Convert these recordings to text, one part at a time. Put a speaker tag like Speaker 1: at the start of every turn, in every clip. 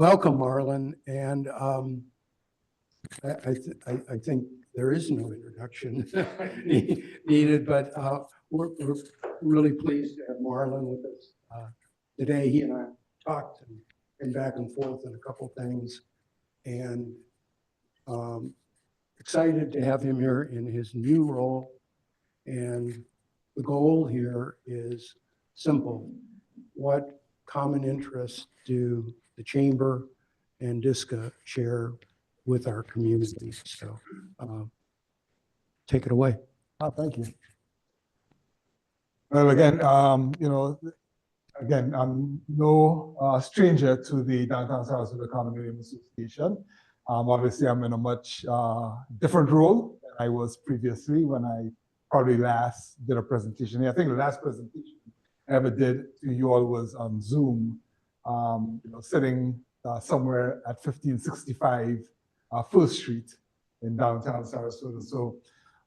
Speaker 1: Welcome, Marlon. And I think there is no introduction needed, but we're really pleased to have Marlon with us today. He and I talked and been back and forth on a couple things, and excited to have him here in his new role. And the goal here is simple. What common interests do the Chamber and DSCA share with our community? So take it away.
Speaker 2: Oh, thank you. Well, again, I'm no stranger to the Downtown Sarasota Condo Member Association. Obviously, I'm in a much different role than I was previously when I probably last did a presentation. I think the last presentation I ever did to you all was on Zoom, sitting somewhere at 1565 First Street in downtown Sarasota. So,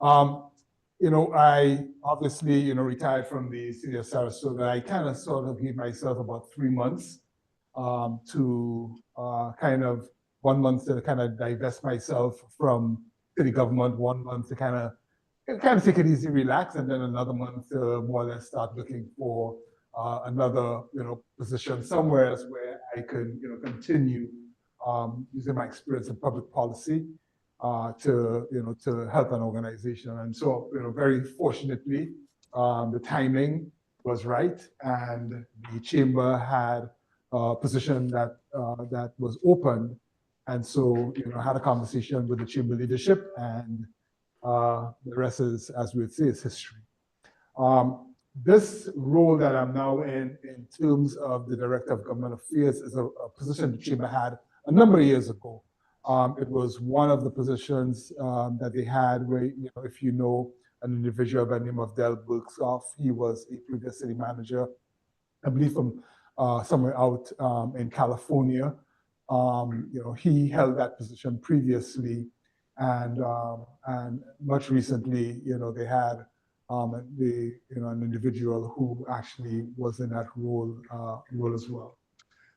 Speaker 2: I obviously, retired from the city of Sarasota. I kind of sort of gave myself about 3 months to 1 month to kind of divest myself from city government, 1 month to kind of take it easy, relax, and then another month to more or less start looking for another, position somewhere else where I could, continue using my experience in public policy to help an organization. And so, very fortunately, the timing was right, and the chamber had a position that was open. And so, I had a conversation with the chamber leadership, and the rest is, as we would say, is history. This role that I'm now in terms of the Director of Government Affairs, is a position the chamber had a number of years ago. It was one of the positions that they had where, if you know an individual by the name of Del Bergsoff, he was a previous city manager, I believe from somewhere out in California. He held that position previously, and much recently, they had an individual who actually was in that role as well.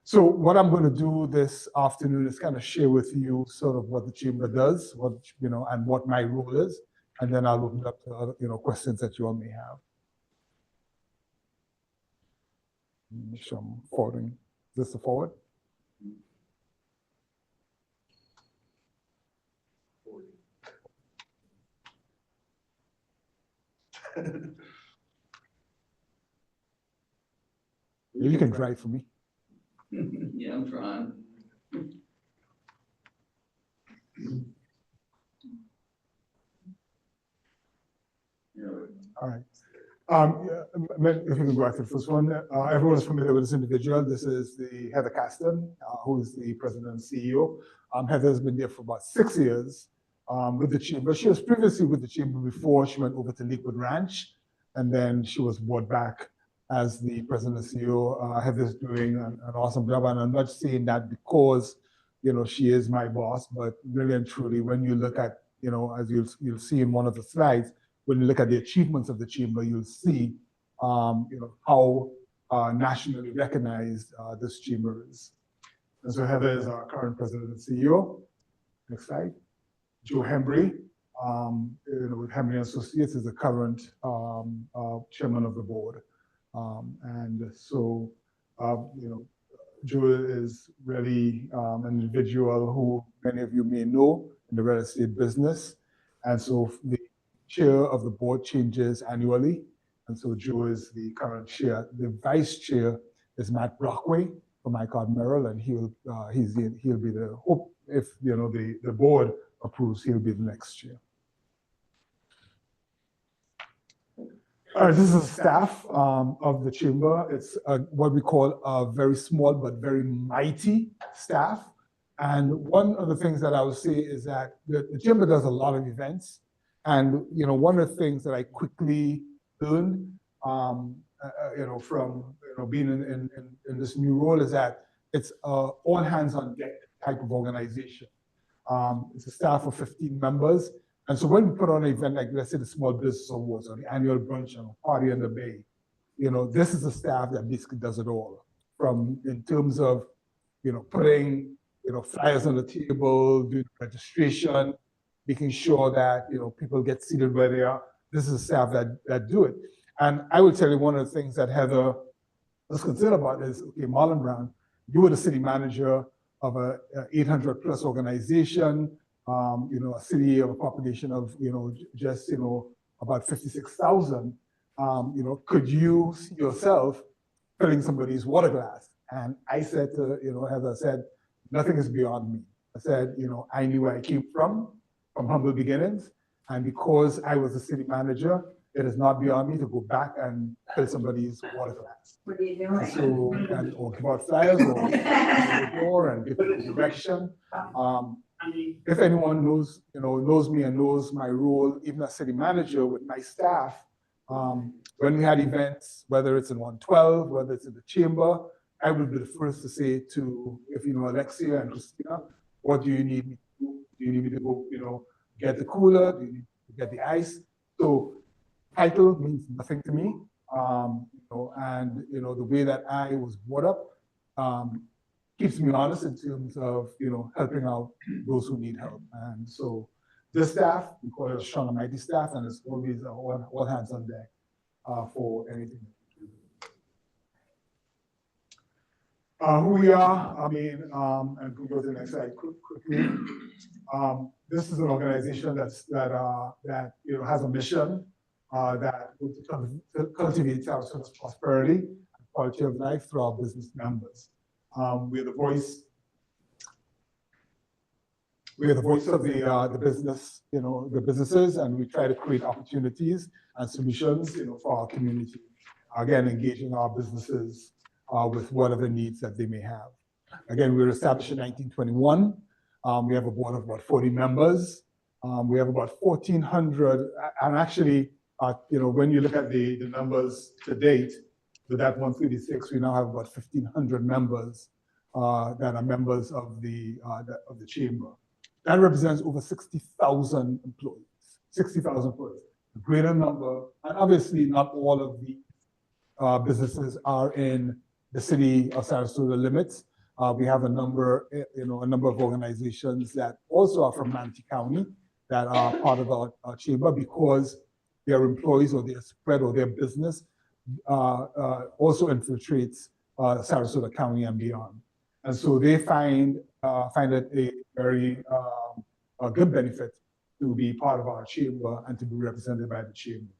Speaker 2: So what I'm going to do this afternoon is kind of share with you sort of what the chamber does, and what my role is, and then I'll open it up to other, questions that you all may have. Make sure I'm forwarding this to forward. You can drive for me.
Speaker 3: Yeah, I'm trying.
Speaker 2: All right. If you can go back to the first one. Everyone is familiar with this individual. This is the Heather Caston, who is the president and CEO. Heather has been there for about 6 years with the chamber. She was previously with the chamber before she went over to Lakewood Ranch, and then she was brought back as the president and CEO. Heather's doing an awesome job, and I'm not saying that because, she is my boss, but really and truly, when you look at, as you'll see in one of the slides, when you look at the achievements of the chamber, you'll see, how nationally recognized this chamber is. And so Heather is our current president and CEO. Next slide. Joe Hembry, with Hembry Associates, is the current chairman of the board. And so, Joe is really an individual who many of you may know in the real estate business. And so the chair of the board changes annually. And so Joe is the current chair. The vice chair is Matt Broadway from ICOD Merrill, and he'll be the hope if the board approves, he'll be the next chair. This is the staff of the chamber. It's what we call a very small but very mighty staff. And one of the things that I would say is that the chamber does a lot of events. And one of the things that I quickly learned, from being in this new role is that it's all hands on deck type of organization. It's a staff of 15 members. And so when we put on an event like, let's say, the Small Business Awards or the annual brunch and party in the Bay, this is a staff that basically does it all. From in terms of, putting, flyers on the table, doing registration, making sure that, people get seated where they are. This is staff that do it. And I will tell you one of the things that Heather was concerned about is, okay, Marlon Brown, you were the city manager of a 800 plus organization, a city of a population of, just, about 56,000. Could you see yourself filling somebody's water glass? And I said to, Heather, I said, nothing is beyond me. I said, I knew where I came from humble beginnings. And because I was a city manager, it is not beyond me to go back and fill somebody's water glass.
Speaker 4: What are you doing?
Speaker 2: So, or give out flyers or open the door and give them direction. If anyone knows me and knows my role, even as city manager with my staff, when we had events, whether it's in 112, whether it's in the chamber, I would be the first to say to, Alexia and Christina, what do you need me to do? Do you need me to go, get the cooler? Do you need to get the ice? So title means nothing to me. And the way that I was brought up keeps me honest in terms of, helping out those who need help. And so this staff, we call it a strong and mighty staff, and it's always all hands on deck for anything. Who we are, and we go to the next slide quickly. This is an organization that has a mission that will cultivate Sarasota's prosperity and quality of life through our business members. We're the voice. We're the voice of the business, the businesses, and we try to create opportunities and solutions, for our community. Again, engaging our businesses with whatever needs that they may have. Again, we were established in 1921. We have a board of about 40 members. We have about 1,400, and actually, when you look at the numbers to date, with that 136, we now have about 1,500 members that are members of the chamber. That represents over 60,000 employees, 60,000 employees, a greater number, and obviously not all of the businesses are in the city of Sarasota limits. We have a number of organizations that also are from Manatee County that are part of our chamber because their employees or their spread or their business also infiltrates Sarasota County and beyond. And so they find it a very good benefit to be part of our chamber and to be represented by the chamber.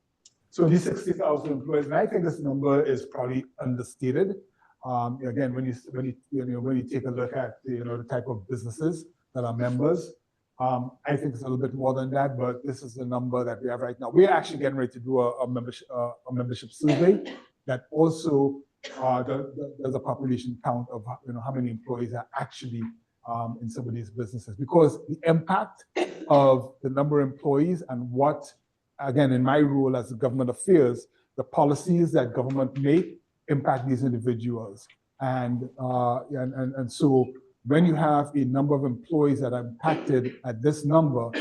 Speaker 2: So these 60,000 employees, and I think this number is probably understated. Again, when you take a look at the type of businesses that are members, I think it's a little bit more than that, but this is the number that we have right now. We're actually getting ready to do a membership survey that also does a population count of how many employees are actually in some of these businesses, because the impact of the number of employees and what, again, in my role as a government affairs, the policies that government make impact these individuals. And so when you have a number of employees that are impacted at this number,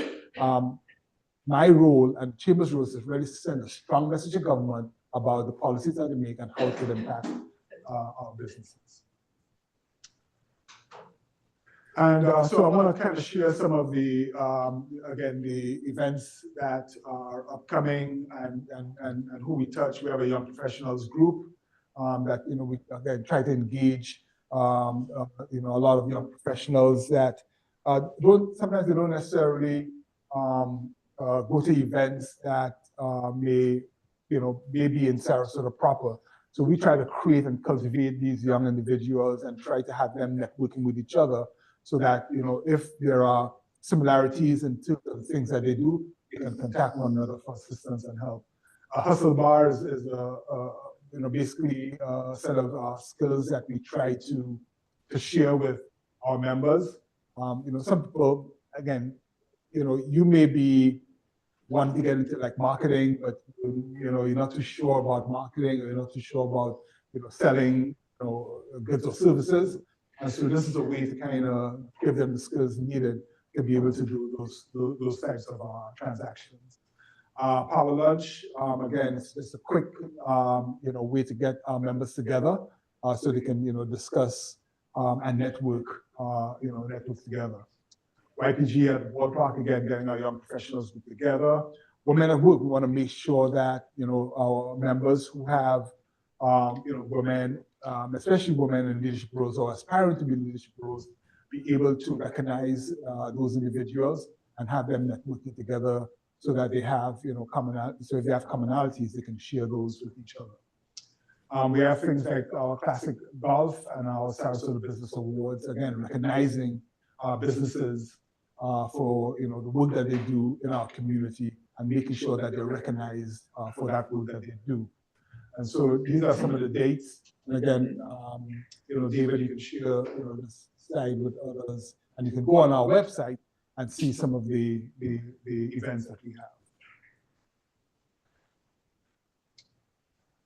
Speaker 2: my role and Chamber's role is really to send a strong message to government about the policies that they make and how it could impact our businesses. And so I want to kind of share some of the, again, the events that are upcoming and who we touch. We have a young professionals group that, we again try to engage, a lot of young professionals that sometimes they don't necessarily go to events that may be in Sarasota proper. So we try to create and cultivate these young individuals and try to have them networking with each other, so that, if there are similarities in terms of the things that they do, they can contact one another for assistance and help. Hustle Bars is basically a set of skills that we try to share with our members. Some people, again, you may be wanting to get into like marketing, but you're not too sure about marketing, or you're not too sure about selling goods or services. And so this is a way to kind of give them the skills needed to be able to do those types of transactions. Power Lunch, again, it's a quick way to get our members together so they can discuss and network, network together. YPG at the ballpark, again, getting our young professionals together. Women at Work, we want to make sure that, our members who have, women, especially women in leadership roles or aspiring to be in leadership roles, be able to recognize those individuals and have them networking together so that they have, so if they have commonalities, they can share those with each other. We have things like our classic golf and our Sarasota Business Awards, again, recognizing businesses for the work that they do in our community and making sure that they're recognized for that work that they do. And so these are some of the dates. And again, David, you can share this slide with others, and you can go on our website and see some of the events that we have.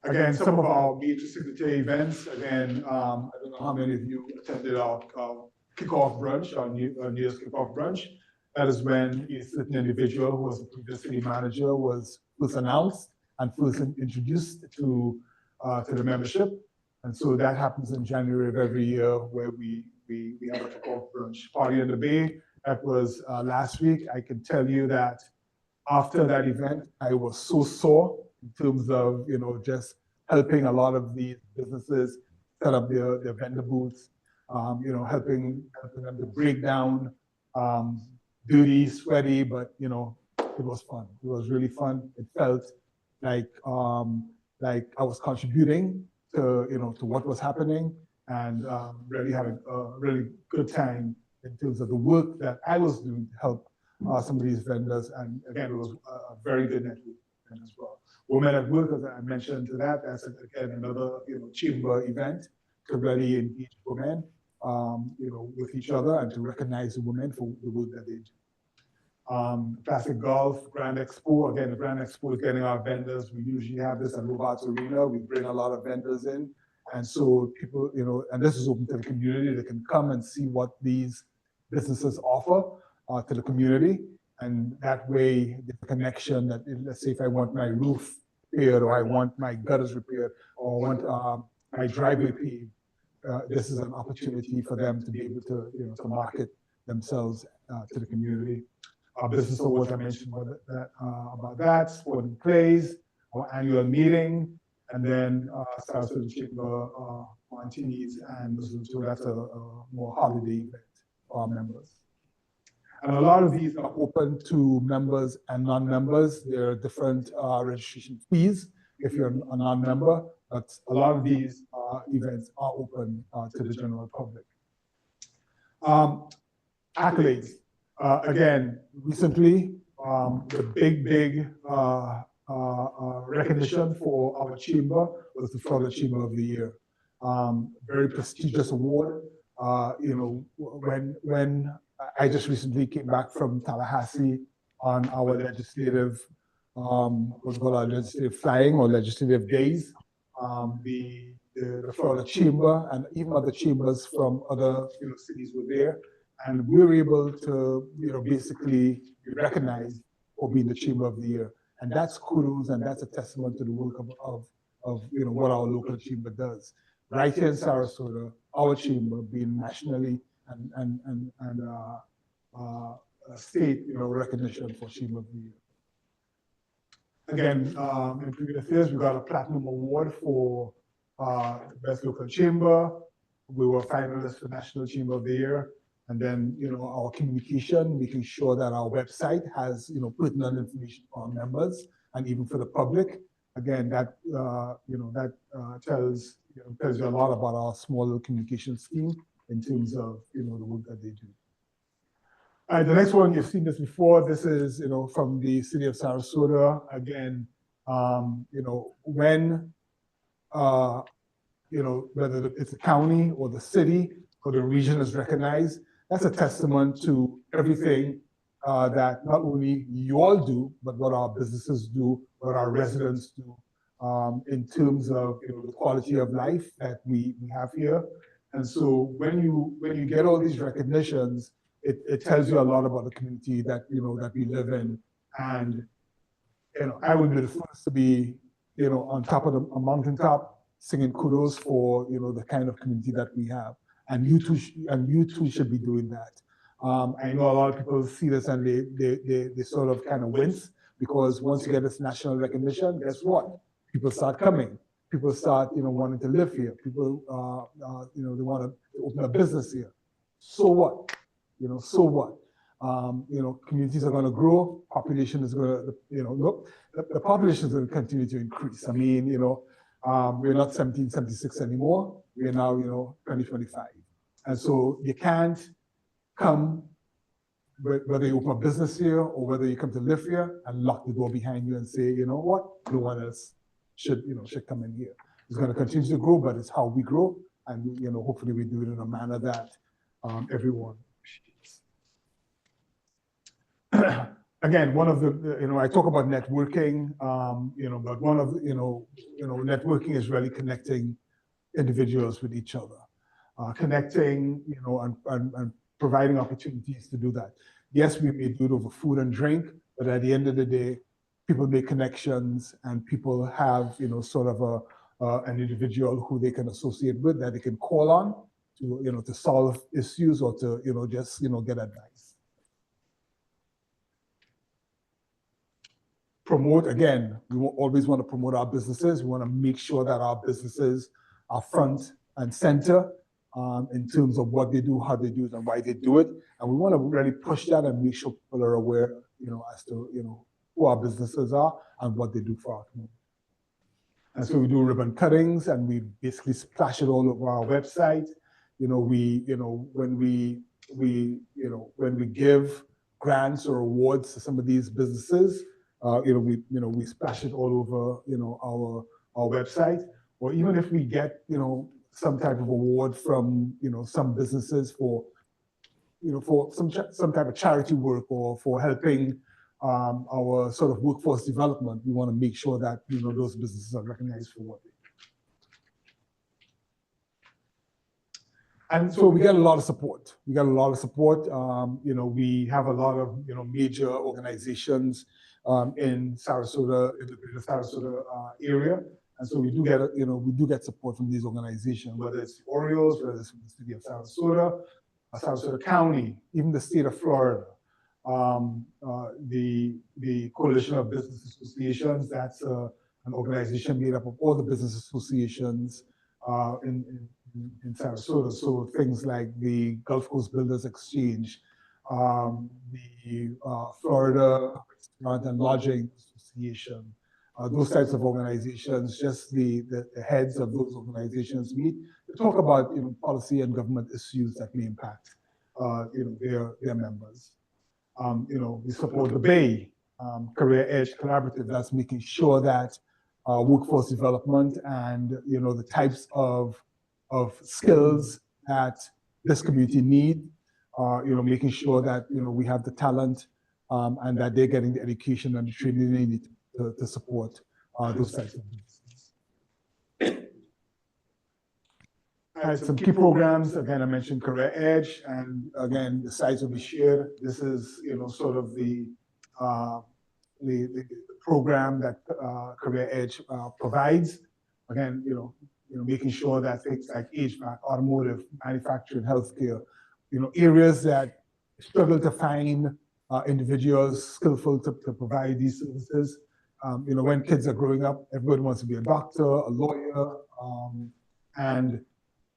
Speaker 2: Again, some of our major signature events. Again, I don't know how many of you attended our kickoff brunch, our New Year's kickoff brunch. That is when a certain individual who was the previous city manager was first announced and first introduced to the membership. And so that happens in January of every year, where we have a kickoff brunch party in the Bay. That was last week. I can tell you that after that event, I was so sore in terms of just helping a lot of these businesses set up their vendor booths, helping them to break down, dirty, sweaty, but it was fun. It was really fun. It felt like I was contributing to what was happening, and really having a really good time in terms of the work that I was doing to help some of these vendors. And again, it was a very good network as well. Women at Work, as I mentioned to that, that's again another chamber event to really engage women with each other and to recognize the women for the work that they do. Classic Golf, Grand Expo. Again, the Grand Expo is getting our vendors. We usually have this at Lough Arena. We bring a lot of vendors in. And so people, and this is open to the community. They can come and see what these businesses offer to the community. And that way, the connection that, let's say if I want my roof repaired, or I want my gutters repaired, or I want my driveway paved, this is an opportunity for them to be able to, to market themselves to the community. Our business awards, I mentioned about that, sport and plays, our annual meeting, and then Sarasota Chamber Martinis, and so that's a more holiday event for our members. And a lot of these are open to members and non-members. There are different registration fees if you're a non-member, but a lot of these events are open to the general public. Accolades. Again, recently, the big recognition for our chamber was the Florida Chamber of the Year. Very prestigious award. When I just recently came back from Tallahassee on our legislative, what's called our legislative flying or legislative days, the Florida Chamber and even other chambers from other cities were there. And we were able to, basically be recognized for being the Chamber of the Year. And that's kudos, and that's a testament to the work of what our local chamber does. Right here in Sarasota, our chamber being nationally and state, recognition for Chamber of the Year. Again, in previous years, we got a platinum award for Best Local Chamber. We were finalists for National Chamber of the Year. And then, our communication, making sure that our website has, pertinent information for our members and even for the public. Again, that, tells you a lot about our small little communication scheme in terms of, the work that they do. All right, the next one, you've seen this before. This is, from the city of Sarasota. Again, when, whether it's the county or the city or the region is recognized, that's a testament to everything that not only you all do, but what our businesses do, what our residents do, in terms of the quality of life that we have here. And so when you get all these recognitions, it tells you a lot about the community that that we live in. And I would be the first to be on top of a mountaintop singing kudos for the kind of community that we have. And you too should be doing that. I know a lot of people see this and they sort of kind of wince, because once you get this national recognition, guess what? People start coming. People start, wanting to live here. People, they want to open a business here. So what? So what? Communities are going to grow. Population is going to, the population is going to continue to increase. I mean, we're not 1776 anymore. We're now, 2025. And so you can't come, whether you open a business here or whether you come to live here, and lock the door behind you and say, you know what, no one else should come in here. It's going to continue to grow, but it's how we grow, and hopefully we do it in a manner that everyone appreciates. Again, one of the, I talk about networking, but one of, networking is really connecting individuals with each other, connecting, and providing opportunities to do that. Yes, we may do it over food and drink, but at the end of the day, people make connections, and people have, sort of an individual who they can associate with, that they can call on to, to solve issues or to, just, get advice. Promote, again, we always want to promote our businesses. We want to make sure that our businesses are front and center in terms of what they do, how they do it, and why they do it. And we want to really push that and make sure people are aware, as to, who our businesses are and what they do for our community. And so we do ribbon cuttings, and we basically splash it all over our website. When we give grants or awards to some of these businesses, we splash it all over, our website. Or even if we get, some type of award from, some businesses for, for some type of charity work or for helping our sort of workforce development, we want to make sure that, those businesses are recognized for what they do. And so we get a lot of support. We have a lot of, major organizations in Sarasota, in the greater Sarasota area. And so we do get support from these organizations, whether it's the Orioles, whether it's from the city of Sarasota, Sarasota County, even the state of Florida. The Coalition of Business Associations, that's an organization made up of all the business associations in Sarasota. So things like the Gulf Coast Builders Exchange, the Florida Restaurant and Lodging Association, those types of organizations, just the heads of those organizations meet to talk about policy and government issues that may impact their members. We support the Bay Career Edge Collaborative. That's making sure that workforce development and the types of skills that this community need, making sure that we have the talent and that they're getting the education and the training they need to support those types of businesses. Some key programs, again, I mentioned Career Edge, and again, the sites will be shared. This is, sort of the program that Career Edge provides. Again, making sure that things like HVAC, automotive, manufacturing, healthcare, areas that struggle to find individuals skillful to provide these services. When kids are growing up, everybody wants to be a doctor, a lawyer, and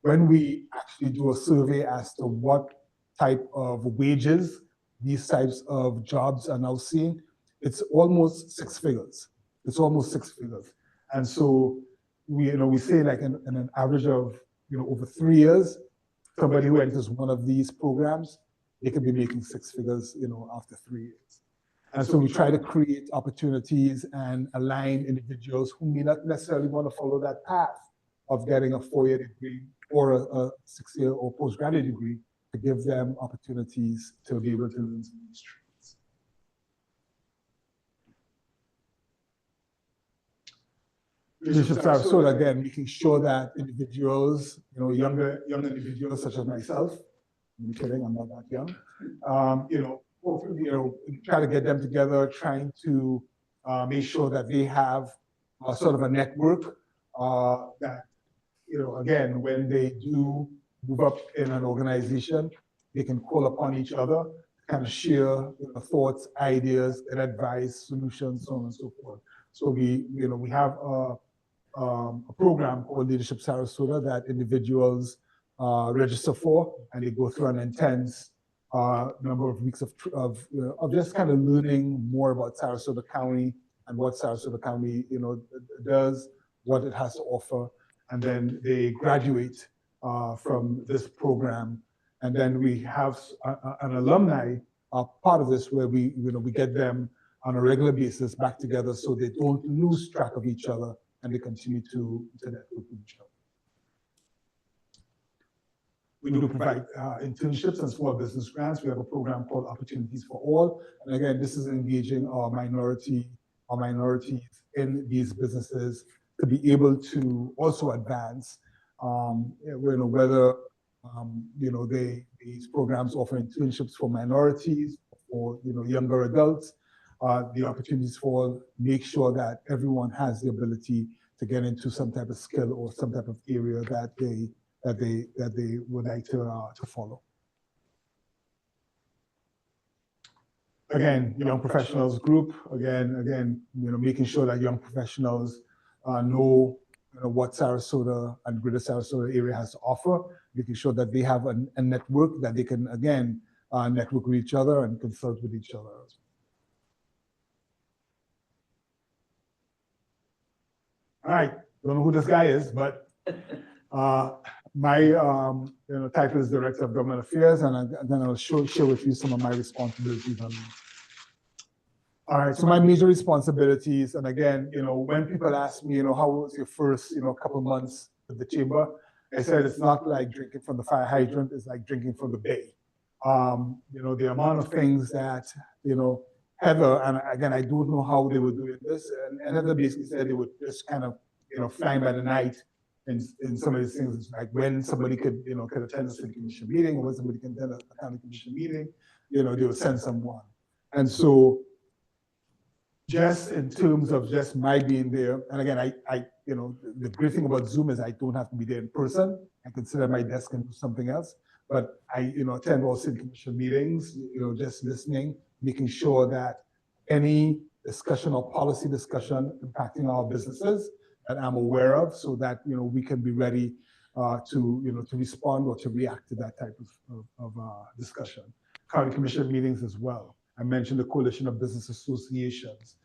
Speaker 2: when we actually do a survey as to what type of wages these types of jobs are now seeing, it's almost six figures. It's almost six figures. And so we say like in an average of over 3 years, somebody who enters one of these programs, they could be making six figures after 3 years. And so we try to create opportunities and align individuals who may not necessarily want to follow that path of getting a 4-year degree or a 6-year or postgraduate degree, to give them opportunities to be able to learn some new trades. Leadership Sarasota, again, making sure that individuals, young individuals such as myself, I'm kidding, I'm not that young, hopefully, try to get them together, trying to make sure that they have sort of a network that, again, when they do move up in an organization, they can call upon each other, kind of share thoughts, ideas, and advice, solutions, so on and so forth. So we have a program called Leadership Sarasota that individuals register for, and they go through an intense number of weeks of just kind of learning more about Sarasota County and what Sarasota County does, what it has to offer, and then they graduate from this program. And then we have an alumni part of this where we get them on a regular basis back together so they don't lose track of each other and they continue to network with each other. We do provide internships and small business grants. We have a program called Opportunities for All. And again, this is engaging our minorities in these businesses to be able to also advance, whether these programs offer internships for minorities, for younger adults. The Opportunities for All make sure that everyone has the ability to get into some type of skill or some type of area that they would like to follow. Again, young professionals group. Again, making sure that young professionals know what Sarasota and Greater Sarasota area has to offer. Making sure that they have a network that they can again network with each other and consult with each other. All right, don't know who this guy is, but my title is Director of Government Affairs, and I'm going to share with you some of my responsibilities on this. All right, so my major responsibilities, and again, when people ask me, how was your first, couple months with the chamber, I said it's not like drinking from the fire hydrant; it's like drinking from the bay. The amount of things that Heather, and again, I don't know how they were doing this, and Heather basically said they would just kind of flying by the night. In some of these things, like when somebody could attend a city commission meeting, or when somebody can attend a county commission meeting, they would send someone. And so, just in terms of just my being there, and again, the great thing about Zoom is I don't have to be there in person. I can sit at my desk and do something else. But I, attend all city commission meetings. Just listening, making sure that any discussion or policy discussion impacting our businesses that I'm aware of, so that we can be ready to respond or to react to that type of discussion. County commission meetings as well. I mentioned the Coalition of Business Associations.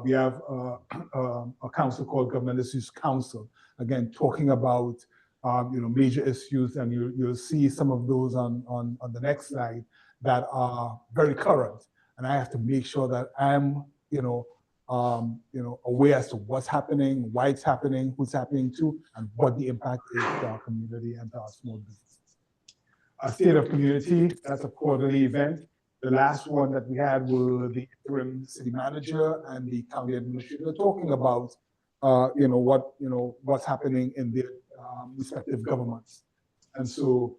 Speaker 2: We have a council called Government Issues Council. Again, talking about major issues, and you'll see some of those on the next slide that are very current. And I have to make sure that I'm aware as to what's happening, why it's happening, who's happening to, and what the impact is to our community and to our small businesses. A State of Community, that's a quarterly event. The last one that we had were the interim city manager and the county administrator talking about, what's happening in their respective governments. And so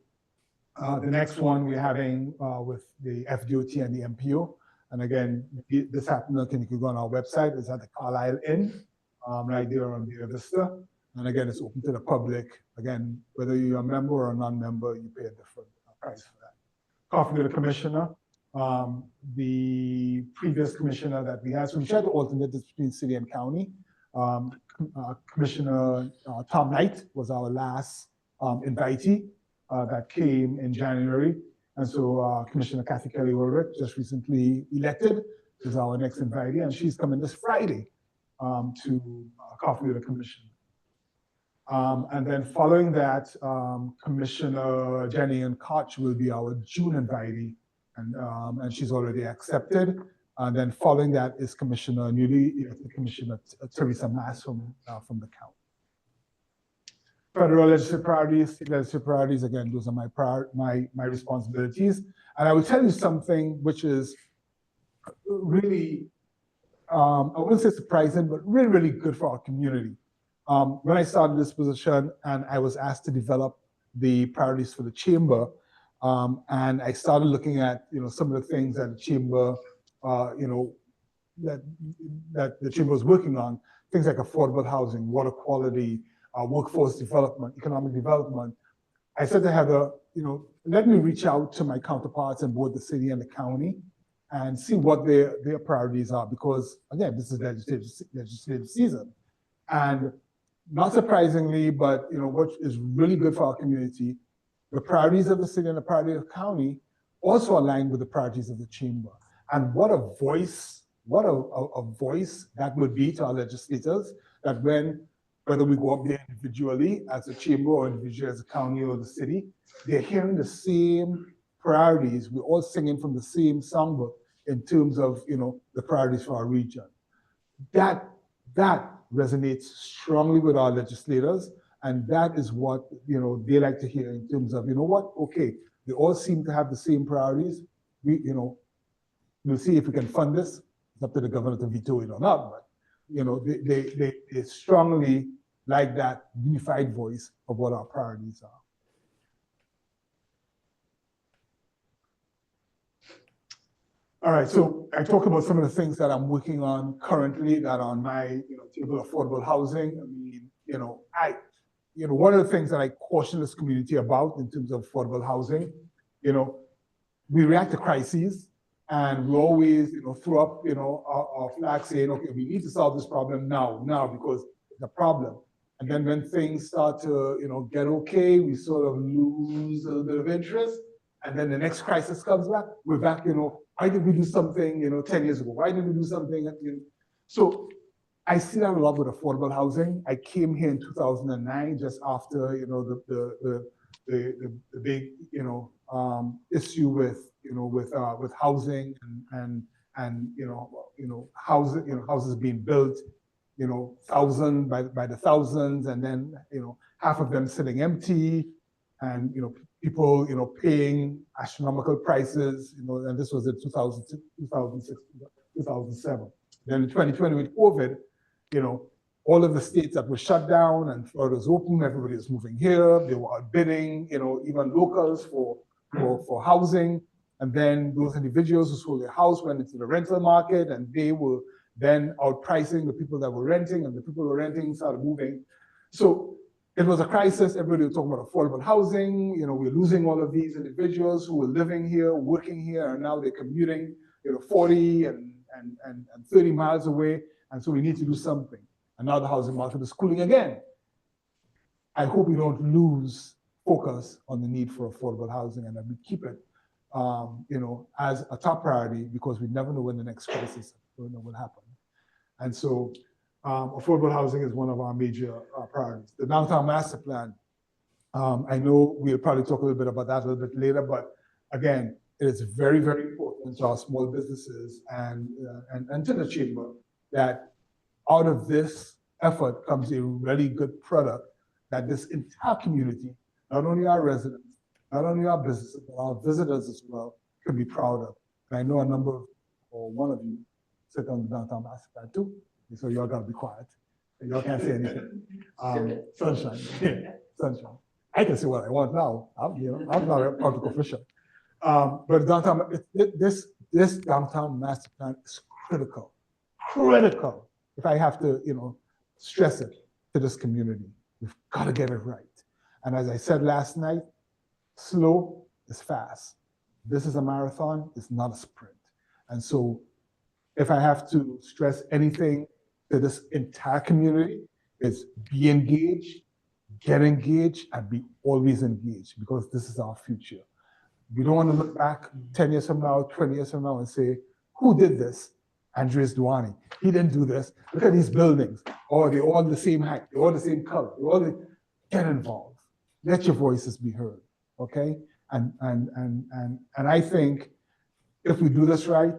Speaker 2: the next one we're having with the FDOT and the MPO. And again, this happened, you can go on our website. It's at the Carlisle Inn, right there on Via Vista. And again, it's open to the public. Again, whether you're a member or a non-member, you pay a different price for that. Coffee with the commissioner. The previous commissioner that we had, so we tried to alternate this between city and county. Commissioner Tom Knight was our last invitee that came in January. And so Commissioner Kathy Kelly Ulrich, just recently elected, is our next invitee, and she's coming this Friday to coffee with the commission. And then following that, Commissioner Jenny Ann Koch will be our June invitee, and she's already accepted. And then following that is newly elected Commissioner Teresa Mass from the county. Federal legislative priorities, state legislative priorities, again, those are my responsibilities. And I will tell you something which is really, I wouldn't say surprising, but really, really good for our community. When I started this position and I was asked to develop the priorities for the chamber, and I started looking at, some of the things that the chamber, that the chamber was working on, things like affordable housing, water quality, workforce development, economic development. I said to Heather, let me reach out to my counterparts in both the city and the county and see what their priorities are, because again, this is legislative season. And not surprisingly, but what is really good for our community, the priorities of the city and the priorities of the county also align with the priorities of the chamber. And what a voice that would be to our legislators, that whether we go up there individually as a chamber or individually as a county or the city, they're hearing the same priorities. We're all singing from the same songbook in terms of the priorities for our region. That resonates strongly with our legislators, and that is what they like to hear in terms of okay, they all seem to have the same priorities. We'll see if we can fund this. It's up to the governor to veto it or not, but they strongly like that unified voice of what our priorities are. All right, so I talked about some of the things that I'm working on currently that are on my table of affordable housing. I mean, one of the things that I caution this community about in terms of affordable housing, we react to crises and we always throw up our flag saying, okay, we need to solve this problem now because it's a problem. And then when things start to get okay, we sort of lose a little bit of interest. And then the next crisis comes back, we're back, why did we do something, 10 years ago? Why did we do something? So I see that a lot with affordable housing. I came here in 2009, just after, the big, issue with housing and houses being built, by the thousands, and then, half of them sitting empty, and, people, paying astronomical prices, and this was in 2006, 2006, 2007. Then in 2020 with COVID, all of the states that were shut down and Florida was open, everybody was moving here. They were outbidding, even locals for housing. And then those individuals who sold their house went into the rental market, and they were then outpricing the people that were renting, and the people who were renting started moving. So it was a crisis. Everybody was talking about affordable housing. We're losing all of these individuals who were living here, working here, and now they're commuting, 40 and 30 miles away. And so we need to do something. And now the housing market is cooling again. I hope we don't lose focus on the need for affordable housing, and that we keep it, as a top priority, because we never know when the next crisis will happen. And so affordable housing is one of our major priorities. The downtown master plan, I know we'll probably talk a little bit about that a little bit later, but again, it is very, very important to our small businesses and to the chamber that out of this effort comes a really good product that this entire community, not only our residents, not only our businesses, but our visitors as well, can be proud of. And I know a number of, or one of you, sit on the downtown master plan too. So y'all gotta be quiet. Y'all can't say anything. Sunshine, sunshine. I can say what I want now. I'm not a public official. But downtown, this downtown master plan is critical. If I have to, stress it to this community, we've got to get it right. And as I said last night, slow is fast. This is a marathon, it's not a sprint. And so if I have to stress anything to this entire community, it's be engaged, get engaged, and be always engaged, because this is our future. We don't want to look back 10 years from now, 20 years from now and say, who did this? Andres Duani. He didn't do this. Look at these buildings. Oh, they're all the same height. They're all the same color. Get involved. Let your voices be heard. Okay? And I think if we do this right,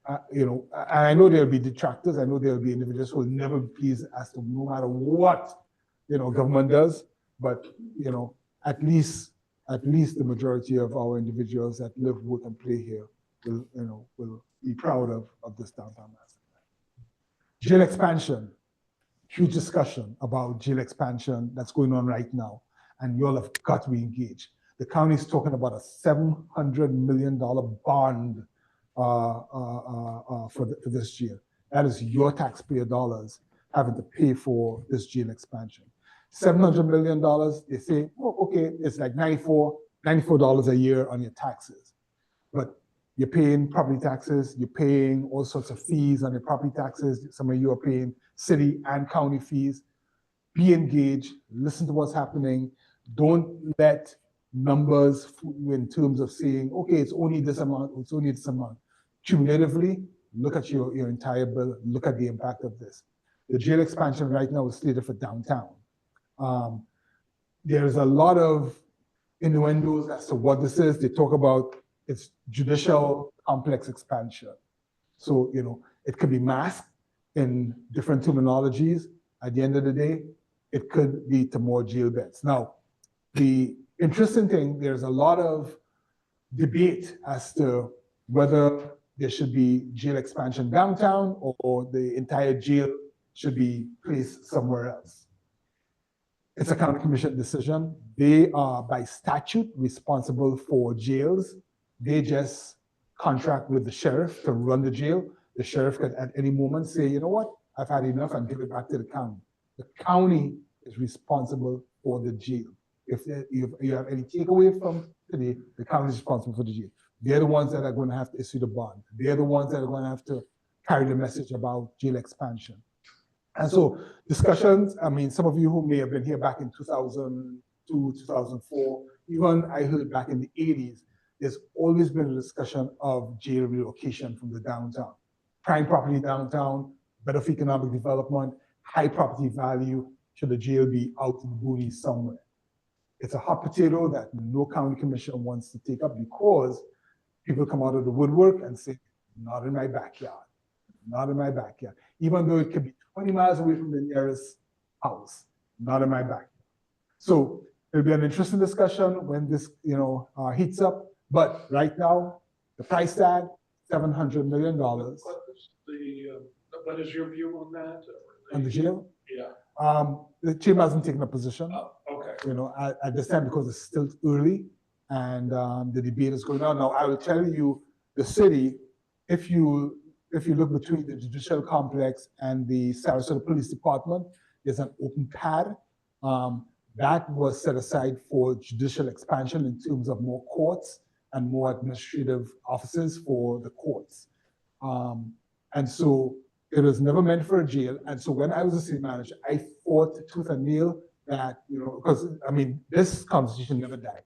Speaker 2: I know there'll be detractors. I know there'll be individuals who will never be pleased as to no matter what government does. But at least the majority of our individuals that live, work, and play here will be proud of this downtown master plan. Jail expansion, huge discussion about jail expansion that's going on right now, and you all have got to be engaged. The county is talking about a $700 million bond for this year. That is your taxpayer dollars having to pay for this jail expansion. $700 million, they say, oh, okay, it's like $94 a year on your taxes. But you're paying property taxes, you're paying all sorts of fees on your property taxes. Some of you are paying city and county fees. Be engaged, listen to what's happening. Don't let numbers fool you in terms of saying, okay, it's only this amount, it's only this amount. Cumulatively, look at your entire bill, look at the impact of this. The jail expansion right now is slated for downtown. There's a lot of innuendos as to what this is. They talk about it's judicial complex expansion. So, it could be masked in different terminologies. At the end of the day, it could lead to more jail beds. Now, the interesting thing, there's a lot of debate as to whether there should be jail expansion downtown or the entire jail should be placed somewhere else. It's a county commission decision. They are by statute responsible for jails. They just contract with the sheriff to run the jail. The sheriff could at any moment say, you know what, I've had enough and give it back to the county. The county is responsible for the jail. If you have any takeaway from today, the county is responsible for the jail. They're the ones that are going to have to issue the bond. They're the ones that are going to have to carry the message about jail expansion. And so discussions, I mean, some of you who may have been here back in 2002, 2004, even I heard back in the 80s, there's always been a discussion of jail relocation from the downtown. Prime property downtown, better for economic development, high property value, should the jail be out in the boonies somewhere? It's a hot potato that no county commission wants to take up because people come out of the woodwork and say, not in my backyard, not in my backyard. Even though it could be 20 miles away from the nearest house, not in my backyard. So it'll be an interesting discussion when this, heats up. But right now, the price tag, $700 million.
Speaker 4: What is your view on that?
Speaker 2: On the jail?
Speaker 4: Yeah.
Speaker 2: The chamber hasn't taken a position.
Speaker 4: Okay.
Speaker 2: At this time because it's still early and the debate is going on. Now, I will tell you, the city, if you look between the judicial complex and the Sarasota Police Department, there's an open pad that was set aside for judicial expansion in terms of more courts and more administrative offices for the courts. And so it was never meant for a jail. And so when I was a city manager, I fought tooth and nail that, because this conversation never dies.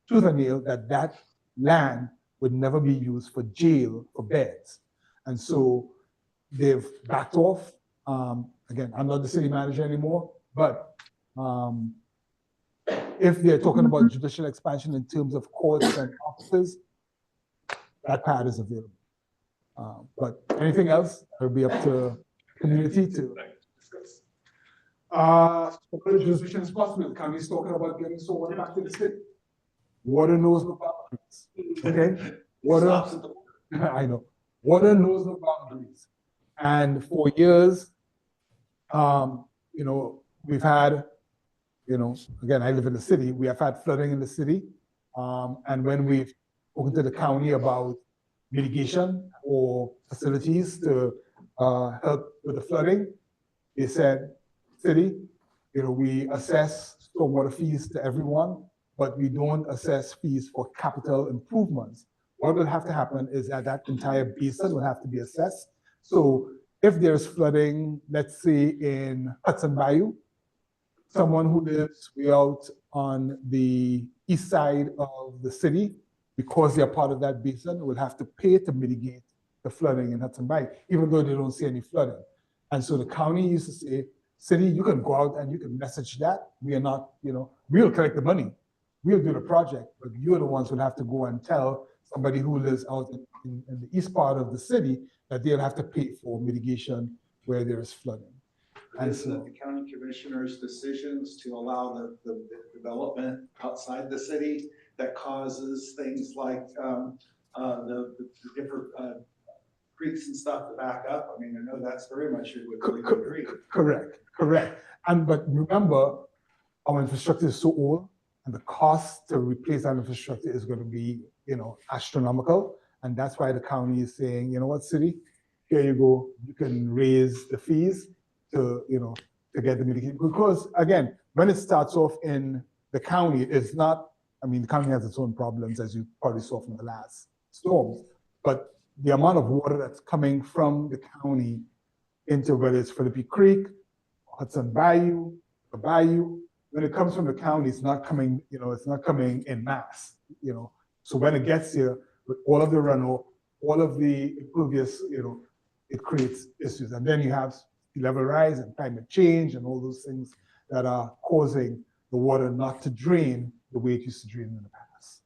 Speaker 2: Tooth and nail that land would never be used for jail, for beds. And so they've backed off. Again, I'm not the city manager anymore, but if they're talking about judicial expansion in terms of courts and offices, that pad is available. But anything else, it'll be up to community to discuss. Jurisdiction responsibility. The county is talking about getting solar back to the city. Water knows no boundaries. Okay? Water, I know. Water knows no boundaries. And for years, we've had, again, I live in the city, we have had flooding in the city. And when we've spoken to the county about mitigation or facilities to help with the flooding, they said, city, we assess stormwater fees to everyone, but we don't assess fees for capital improvements. What will have to happen is that entire basin will have to be assessed. So if there's flooding, let's say in Hudson Bayou, someone who lives way out on the east side of the city, because they're part of that basin, will have to pay to mitigate the flooding in Hudson Bayou, even though they don't see any flooding. And so the county used to say, city, you can go out and you can message that. We are not, we'll collect the money. We'll do the project, but you're the ones who will have to go and tell somebody who lives out in the east part of the city that they'll have to pay for mitigation where there's flooding. And
Speaker 5: Isn't it the county commissioner's decisions to allow the development outside the city that causes things like the different creeks and stuff to back up? I know that's very much what we agree.
Speaker 2: Correct. But remember, our infrastructure is so old, and the cost to replace that infrastructure is going to be, astronomical. And that's why the county is saying, you know what, city, here you go. You can raise the fees to get the mitigation. Because again, when it starts off in the county, it's not, I mean, the county has its own problems, as you probably saw from the last storms, but the amount of water that's coming from the county into whether it's Philippi Creek, Hudson Bayou, the Bayou, when it comes from the county, it's not coming, it's not coming in mass, So when it gets here, with all of the runoff, all of the impervious, it creates issues. And then you have sea level rise and climate change and all those things that are causing the water not to drain the way it used to drain in the past.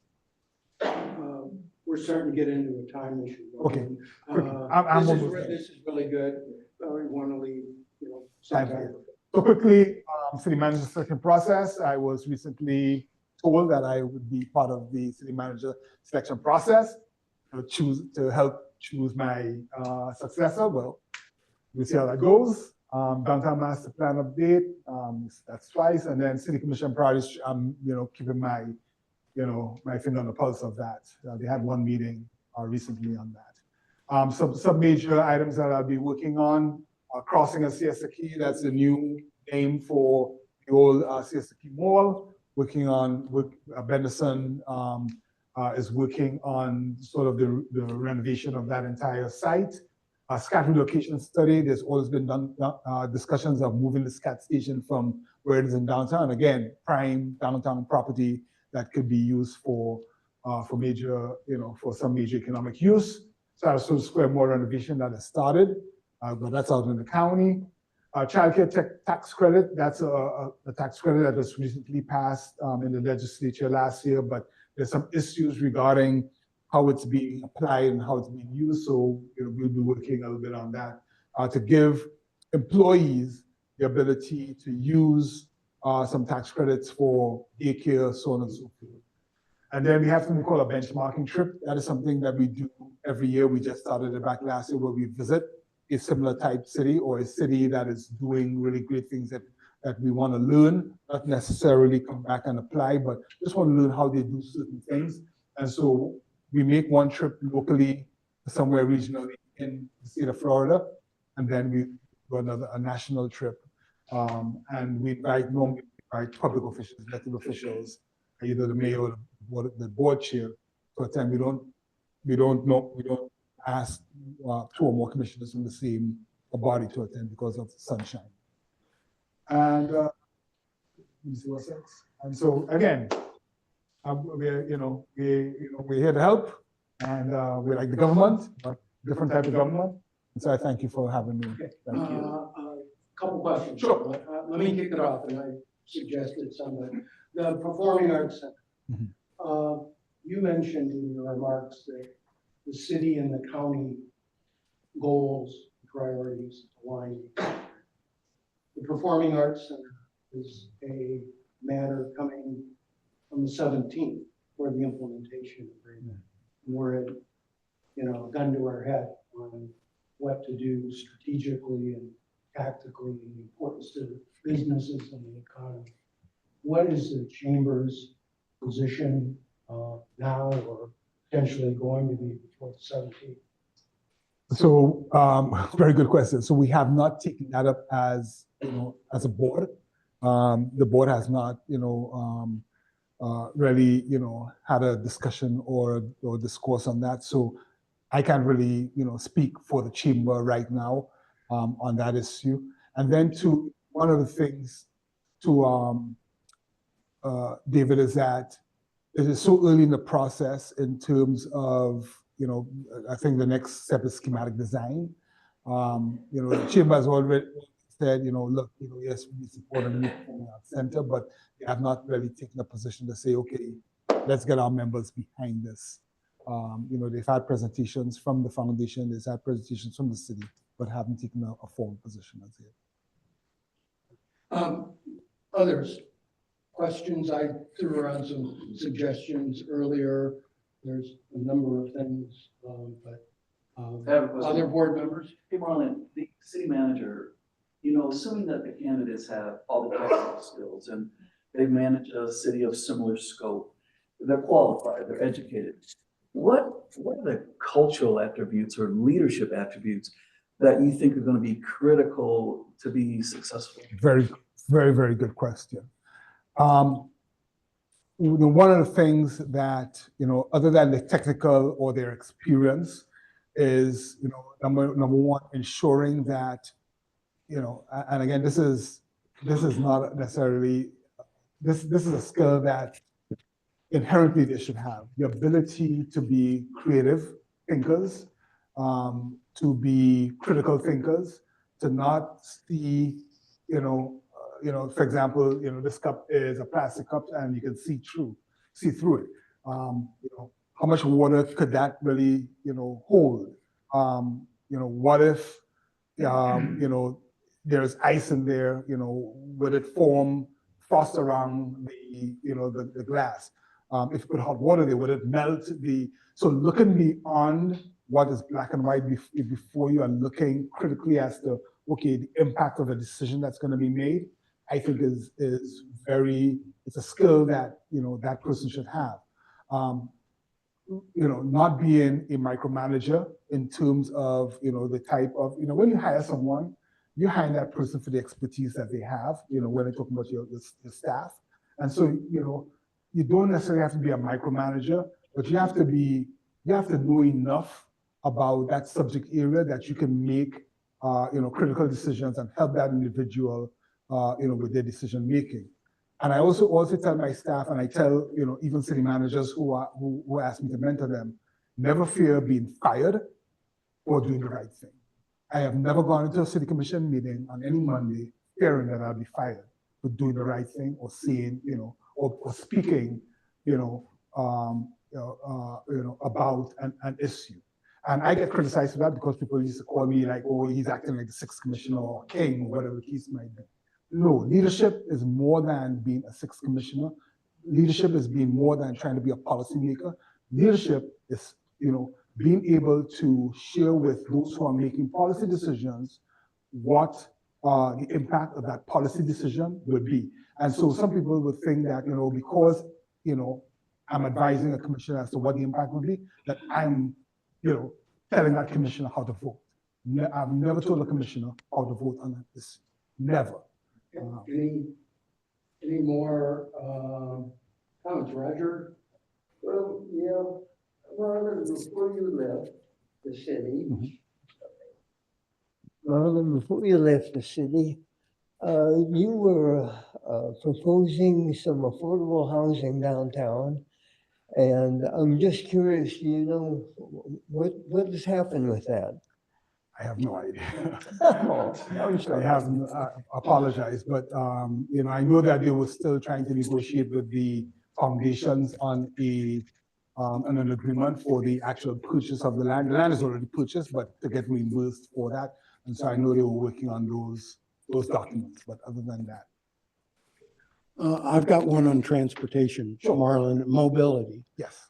Speaker 1: We're starting to get into a time issue.
Speaker 2: Okay. I'm almost there.
Speaker 1: This is really good. We want to leave, some
Speaker 2: Thank
Speaker 1: time.
Speaker 2: you. So quickly, city manager selection process. I was recently told that I would be part of the city manager selection process to help choose my successor. Well, we'll see how that goes. Downtown master plan update, that's twice, and then city commission priorities. I'm, keeping my, my finger on the pulse of that. They had one meeting recently on that. Some major items that I'll be working on. Crossing a Siesta Key, that's a new name for the old Siesta Key Mall. Working on, Benderson is working on sort of the renovation of that entire site. SCAT relocation study, there's always been discussions of moving the SCAT station from where it is in downtown. Again, prime downtown property that could be used for major, for some major economic use. Sarasota Square Mall renovation that has started. But that's out in the county. Childcare tax credit, that's a tax credit that was recently passed in the legislature last year, but there's some issues regarding how it's being applied and how it's being used. So we'll be working a little bit on that to give employees the ability to use some tax credits for daycare, so on and so forth. And then we have something called a benchmarking trip. That is something that we do every year. We just started it back last year where we visit a similar type city or a city that is doing really great things that we want to learn, not necessarily come back and apply, but just want to learn how they do certain things. And so we make one trip locally, somewhere regionally in the state of Florida, and then we do a national trip. And we normally invite public officials, elected officials, either the mayor or the board chair to attend. We don't ask 2 or more commissioners from the same body to attend because of sunshine. And let me see what's else. And so again, we're here to help, and we're like the government, but different type of government. And so I thank you for having me.
Speaker 1: Okay.
Speaker 2: Thank you.
Speaker 1: Couple questions.
Speaker 2: Sure.
Speaker 1: Let me kick it off, and I suggested some of it. The Performing Arts Center.
Speaker 2: Mhm.
Speaker 1: You mentioned in your remarks that the city and the county goals, priorities align. The Performing Arts Center is a matter coming on the 17th for the implementation agreement. We're at, gun to our head on what to do strategically and tactically, and the importance to businesses and the economy. What is the chamber's position now, or potentially going to be before the 17th?
Speaker 2: So very good question. So we have not taken that up as a board. The board has not really had a discussion or discourse on that. So I can't really speak for the chamber right now on that issue. And then one of the things to David is that it is so early in the process in terms of I think the next step is schematic design. The chamber has already said, look, yes, we support a new performing arts center, but they have not really taken a position to say, okay, let's get our members behind this. They've had presentations from the foundation, they've had presentations from the city, but haven't taken a formal position as yet.
Speaker 1: Others, questions? I threw around some suggestions earlier. There's a number of things, but
Speaker 3: I have a question.
Speaker 1: other board members?
Speaker 3: Hey, Marlon, the city manager, assuming that the candidates have all the technical skills and they've managed a city of similar scope, they're qualified, they're educated. What are the cultural attributes or leadership attributes that you think are going to be critical to be successful?
Speaker 2: Very, very, very good question. One of the things that, other than the technical or their experience is, number one, ensuring that, and again, this is not necessarily, this is a skill that inherently they should have, the ability to be creative thinkers, to be critical thinkers, to not see, for example, this cup is a plastic cup and you can see through it. How much water could that really, hold? What if, there's ice in there, would it form frost around the glass? If you put hot water there, would it melt so looking beyond what is black and white before you are looking critically as to, okay, the impact of a decision that's going to be made, I think is it's a skill that, that person should have. Not being a micromanager in terms of, the type of, when you hire someone, you hire that person for the expertise that they have, when they're talking about your staff. And so, you don't necessarily have to be a micromanager, but you have to know enough about that subject area that you can make, critical decisions and help that individual, with their decision making. And I also tell my staff, and I tell, even city managers who ask me to mentor them, never fear being fired or doing the right thing. I have never gone into a city commission meeting on any Monday fearing that I'll be fired for doing the right thing or saying, or speaking, about an issue. And I get criticized for that because people used to call me like, oh, he's acting like the sixth commissioner or king or whatever the case might be. No, leadership is more than being a sixth commissioner. Leadership is being more than trying to be a policymaker. Leadership is, being able to share with those who are making policy decisions what the impact of that policy decision would be. And so some people would think that, because, I'm advising a commissioner as to what the impact would be, that I'm, telling that commissioner how to vote. I've never told a commissioner how to vote on this. Never.
Speaker 1: Any more comments, Roger?
Speaker 6: Well, Marlon, before you left the city, you were proposing some affordable housing downtown. And I'm just curious, what has happened with that?
Speaker 2: I have no idea.
Speaker 6: I'm sorry.
Speaker 2: I haven't apologized, but I know that they were still trying to negotiate with the foundations on an agreement for the actual purchase of the land. The land is already purchased, but to get reimbursed for that. And so I know they were working on those documents, but other than that.
Speaker 1: I've got one on transportation,
Speaker 2: Sure.
Speaker 1: Marlon, mobility.
Speaker 2: Yes.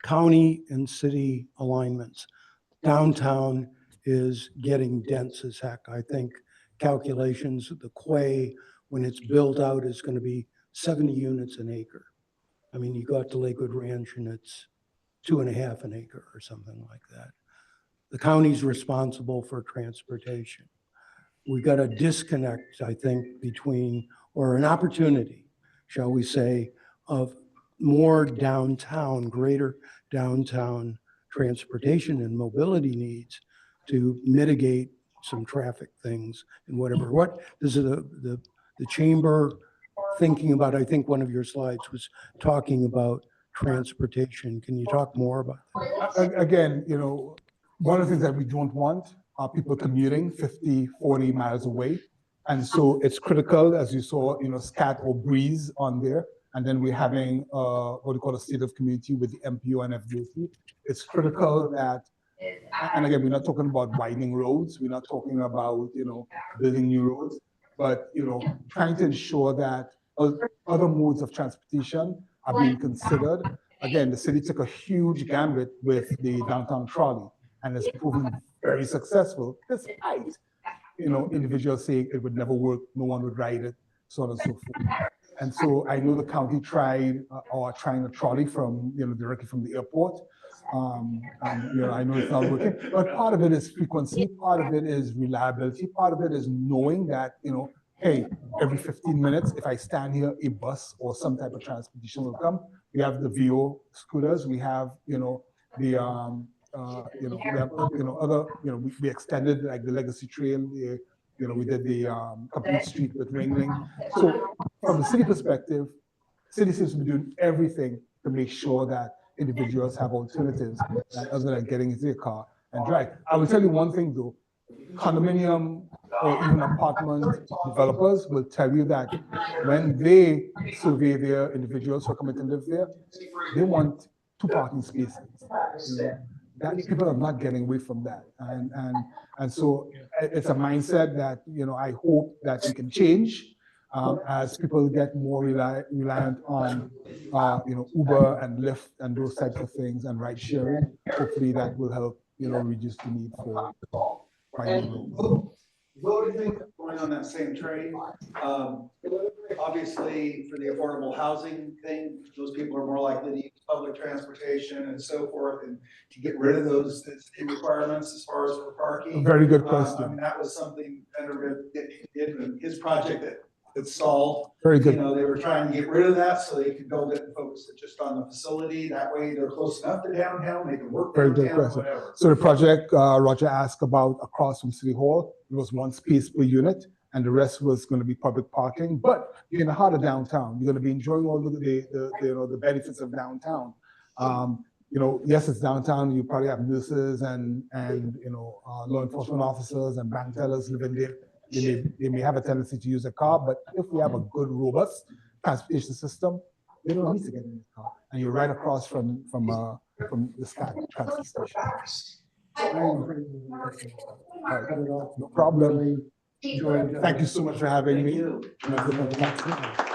Speaker 1: County and city alignments. Downtown is getting dense as heck. I think calculations, the quay, when it's built out, is going to be 70 units an acre. I mean, you got to Lakewood Ranch and it's 2.5 an acre or something like that. The county's responsible for transportation. We got a disconnect, I think, between, or an opportunity, shall we say, of more downtown, greater downtown transportation and mobility needs to mitigate some traffic things and whatever. What is the chamber thinking about? I think one of your slides was talking about transportation. Can you talk more about that?
Speaker 2: Again, one of the things that we don't want are people commuting 50, 40 miles away. And so it's critical, as you saw, SCAT or Breeze on there. And then we're having what we call a state of community with the MPO and FDOT. It's critical that, and again, we're not talking about widening roads. We're not talking about, building new roads, but, trying to ensure that other modes of transportation are being considered. Again, the city took a huge gambit with the downtown trolley and it's proven very successful, despite, individuals saying it would never work, no one would ride it, so on and so forth. And so I know the county tried or trying a trolley from, directly from the airport. And, I know it's not working, but part of it is frequency, part of it is reliability, part of it is knowing that, hey, every 15 minutes, if I stand here, a bus or some type of transportation will come. We have the VO scooters, we have, you know, the, we have, other, we extended like the Legacy Trail, we did the complete street with Ringling. So from the city perspective, city seems to be doing everything to make sure that individuals have alternatives other than getting into their car and drive. I will tell you one thing though, condominium or even apartment developers will tell you that when they survey their individuals who are coming to live there, they want 2 parking spaces. That people are not getting away from that. And so it's a mindset that, I hope that we can change as people get more reliant on, Uber and Lyft and those types of things and ride sharing. Hopefully that will help, reduce the need for finding room.
Speaker 5: What do you think, going on that same train? Obviously, for the affordable housing thing, those people are more likely to use public transportation and so forth, and to get rid of those requirements as far as for parking.
Speaker 2: Very good question.
Speaker 5: I mean, that was something Senator did in his project that stalled.
Speaker 2: Very good.
Speaker 5: They were trying to get rid of that so they could build it and focus it just on the facility. That way they're close enough to downtown, they can work
Speaker 2: Very good
Speaker 5: downtown,
Speaker 2: question.
Speaker 5: whatever.
Speaker 2: So the project Roger asked about across from City Hall, it was 1 space per unit, and the rest was going to be public parking. But you're in the heart of downtown. You're going to be enjoying all the benefits of downtown. Yes, it's downtown. You probably have nurses and law enforcement officers and bank tellers living there. They may have a tendency to use a car, but if we have a good, robust transportation system, they don't need to get in the car. And you're right across from the Sky transit station. No problem.
Speaker 1: Really enjoyed.
Speaker 2: Thank you so much for having
Speaker 3: Thank
Speaker 2: me.
Speaker 3: you.
Speaker 2: And have a good night.